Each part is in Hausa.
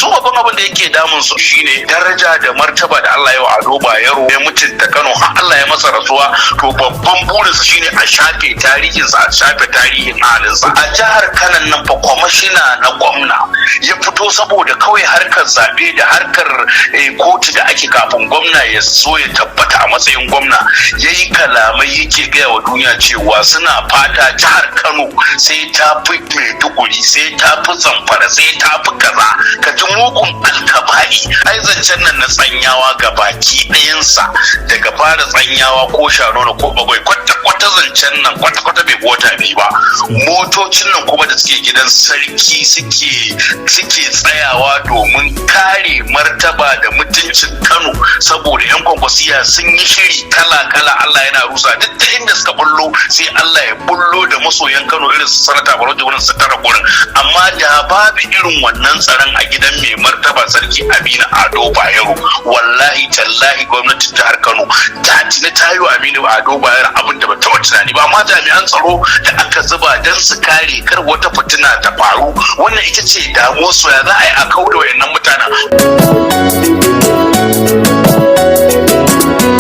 su babban abin da yake damun su shine daraja da martaba da Allah ya wa Ado Bayero ya mutunta Kano har Allah ya masa rasuwa, to babban burinsa shine a shafe tarihinsa, a shafe tarihin halinsa. A jihar Kano nan fa kwamishina na gwamna ya fito saboda kawai harkar zabe da harkar kotu da ake kafin gwamna ya so ya tabbata a matsayin gwamna, yayi kalamai yake gaya wa duniya cewa suna fata jihar Kano sai ta fi Maiduguri, sai ta fi Zamfara, sai ta fi kaza. Ka ji mugun alkaba'i. Ai zancen nan na tsanyawa ga baki ɗayansa daga fara tsanyawa ko Shanono ko Bagwai kwata zancen nan kwata bai wata biyu ba. Motocin nan kuma da suke gidan sarki suke tsayawa domin kare martaba da mutuncin Kano, saboda yan kwankwasiya sun yi shiri kala Allah yana rusa duk da inda suka bullo sai Allah ya bullo da masoyan Kano irin su sanata Barau Jibrin su tara gurin. Amma da babu irin wannan tsaron a gidan mai martaba sarki Aminu Ado Bayero, wallahi tallahi gwamnatin jihar Kano ta yi wa Aminu Ado Bayero abin da ba taɓa tunani ba. Amma jami'an tsaro da aka zuba don su kare kar wata fitina ta faru, wannan ita ce damuwar su, ya za a yi a kauda wayannan mutanen.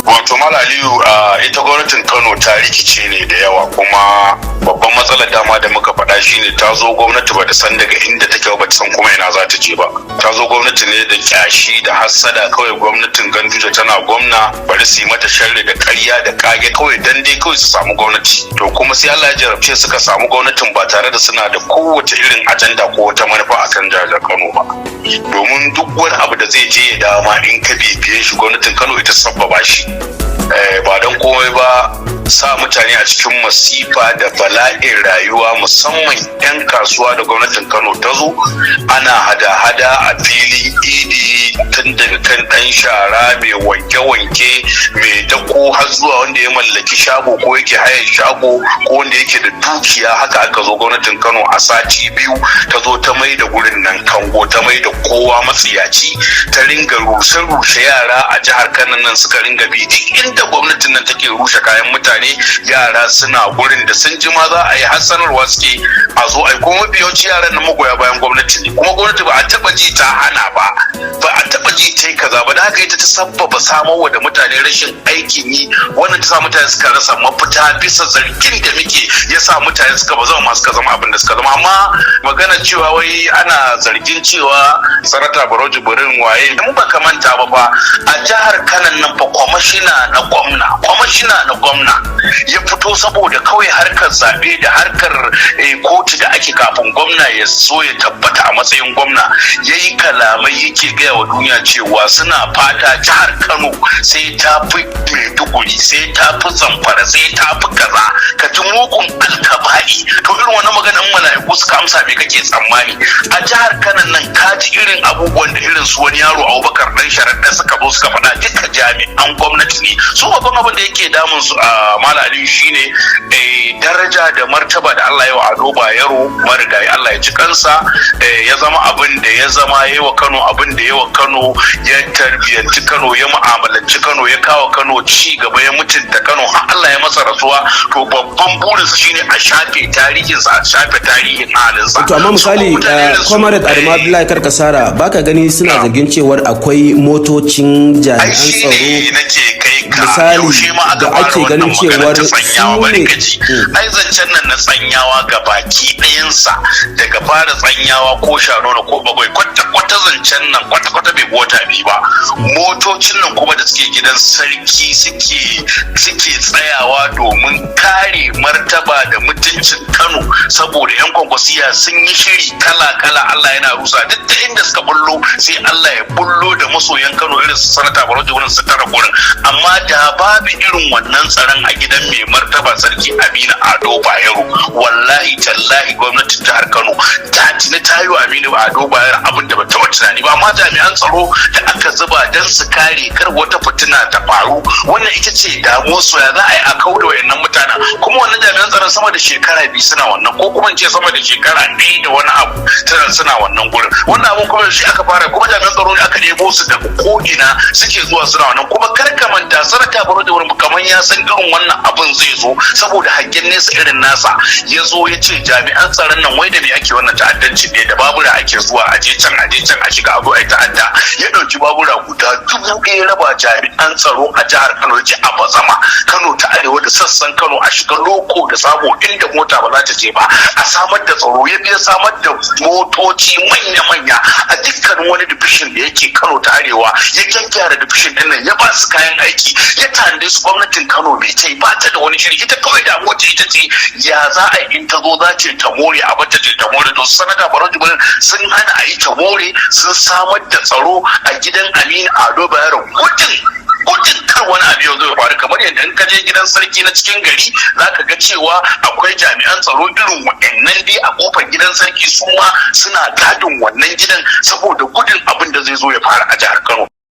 Wato Malaliyu, ita gwamnatin Kano ta rikice ne da yawa, kuma babban matsalar dama da muka faɗa shine ta zo gwamnati ba ta san daga inda take ba ta san kuma ina za ta je ba. Ta zo gwamnati ne da kyashi da hassada, kawai gwamnatin Ganduje tana gwamna bari su yi mata sharri da ƙarya da kage kawai dan dai kawai su samu gwamnati. To kuma sai Allah ya jarabce suka samu gwamnatin ba tare da suna da kowace irin ajanda ko wata manufa akan jihar Kano ba. Domin duk wani abu da zai je ya dama in ka bibiye shi gwamnatin Kano ita sabbaba shi. Ba don komai ba sa mutane a cikin masifa da bala'in rayuwa, musamman 'yan kasuwa da gwamnatin Kano ta zo ana hada-hada a fili idi, tun daga kan ɗan shara mai wanke-wanke mai dako har zuwa wanda ya mallaki shago ko yake hayan shago ko wanda yake da dukiya. Haka aka zo gwamnatin Kano a sati biyu ta zo ta mai da gurin nan kango, ta mai da kowa matsiyaci, ta ringa rushe yara a jihar Kano nan suka ringa bi duk inda gwamnatin nan take rushe kayan mutane, yara suna gurin da sun ji ma za a yi hassanarwa suke a zo ai. Kuma mafi yawanci yaran na magoya bayan gwamnati ne, kuma gwamnati ba a taba ji ta hana ba a taba ji ta yi kaza ba. Da haka ita ta sabbaba samarwa da mutane rashin aikin yi, wannan ta sa mutane suka rasa mafita bisa zargin da muke, ya sa mutane suka ba zama suka zama abin da suka zama. Amma magana cewa wai ana zargin cewa sanata Barau Jibrin waye, in baka manta ba a jihar Kano nan fa kwamishina na gwamna ya fito saboda kawai harkar zabe da harkar kotu da ake kafin gwamna ya so ya tabbata a matsayin gwamna, yayi kalamai yake gaya wa duniya cewa suna fata jihar Kano sai ta fi Maiduguri, sai ta fi Zamfara, sai ta fi kaza. Ka ji mugun alkaba'i. To irin wannan maganar mala'iku suka amsa me kake tsammani? A jihar Kano nan ka ji irin abubuwan da irin su wani yaro Abubakar dan sharaɗa suka zo suka faɗa, duka jami'an gwamnati ne. Su babban abin da yake damun su a Malaliyu shine daraja da martaba da Allah ya wa Ado Bayero marigayi, Allah ya ci kansa, ya zama abin da ya zama, yayi wa Kano abin da ya wa Kano, ya tarbiyanci Kano, ya mu'amalanci Kano, ya kawo Kano ci gaba, ya mutunta Kano har Allah ya masa rasuwa. To babban burinsa shine a shafe tarihinsa, a shafe tarihin halinsa. To amma misali Comrade Adamu Abdullahi Karkasara, baka gani suna zargin cewar akwai motocin jami'an tsaro misali da ake ganin cewar su ne. Ai zancen nan na tsanyawa ga baki ɗayansa daga fara tsanyawa ko Shanono ko Bagwai kwata zancen nan kwata bai wata biyu ba. Motocin nan kuma da suke gidan sarki suke tsayawa domin kare martaba da mutuncin Kano, saboda yan kwankwasiya sun yi shiri kala Allah yana rusa duk da inda suka bullo sai Allah ya bullo da masoyan Kano irin su sanata Barau Jibrin su tara gurin. Amma da babu irin wannan tsaron a gidan mai martaba sarki Aminu Ado Bayero, wallahi tallahi gwamnatin jihar Kano ta yi wa Aminu Ado Bayero abin da ba taɓa tunani ba. Amma jami'an tsaro da aka zuba don su kare kar wata fitina ta faru, wannan ita ce damuwar su, ya za a yi a kauda wayannan mutanen. Kuma wannan jami'an tsaron sama da shekara biyu suna wannan, ko kuma in ce sama da shekara ɗaya da wani abu suna wannan gurin. Wannan abun kuma shi aka fara, kuma jami'an tsaro ne aka ɗebo su daga ko'ina suke zuwa suna wannan. Kuma kar ka manta sanata Barau Jibrin kamar ya san irin wannan abin zai zo, saboda hangen nesa irin nasa ya zo ya ce jami'an tsaron nan wai da me ake wannan ta'addanci ne, da babura ake zuwa a je can a shiga abu ai ta'adda, ya ɗauki babura guda 1000 raba jami'an tsaro a jihar Kano, ce a bazama Kano ta arewa da sassan Kano, a shiga loko da sabo inda mota ba za ta je ba, a samar da tsaro. Ya biya samar da motoci manya-manya a dukkanin wani division da yake Kano ta arewa, ya gyaggyara division din nan, ya ba su kayan aiki, ya tanade su. Gwamnatin Kano bai ce ba ta da wani shiri, ita kawai da mota ita ce ya za a in ta zo za ta more a bata ta more. To sanata Barau Jibrin sun hana a yi ta more, sun samar da tsaro a gidan Aminu Ado Bayero gudun kar wani abu yau zai faru. Kamar yadda in ka je gidan sarki na cikin gari za ka ga cewa akwai jami'an tsaro irin waɗannan dai a kofar gidan sarki, su ma suna gadin wannan gidan saboda gudun abin da zai zo ya faru a jihar Kano.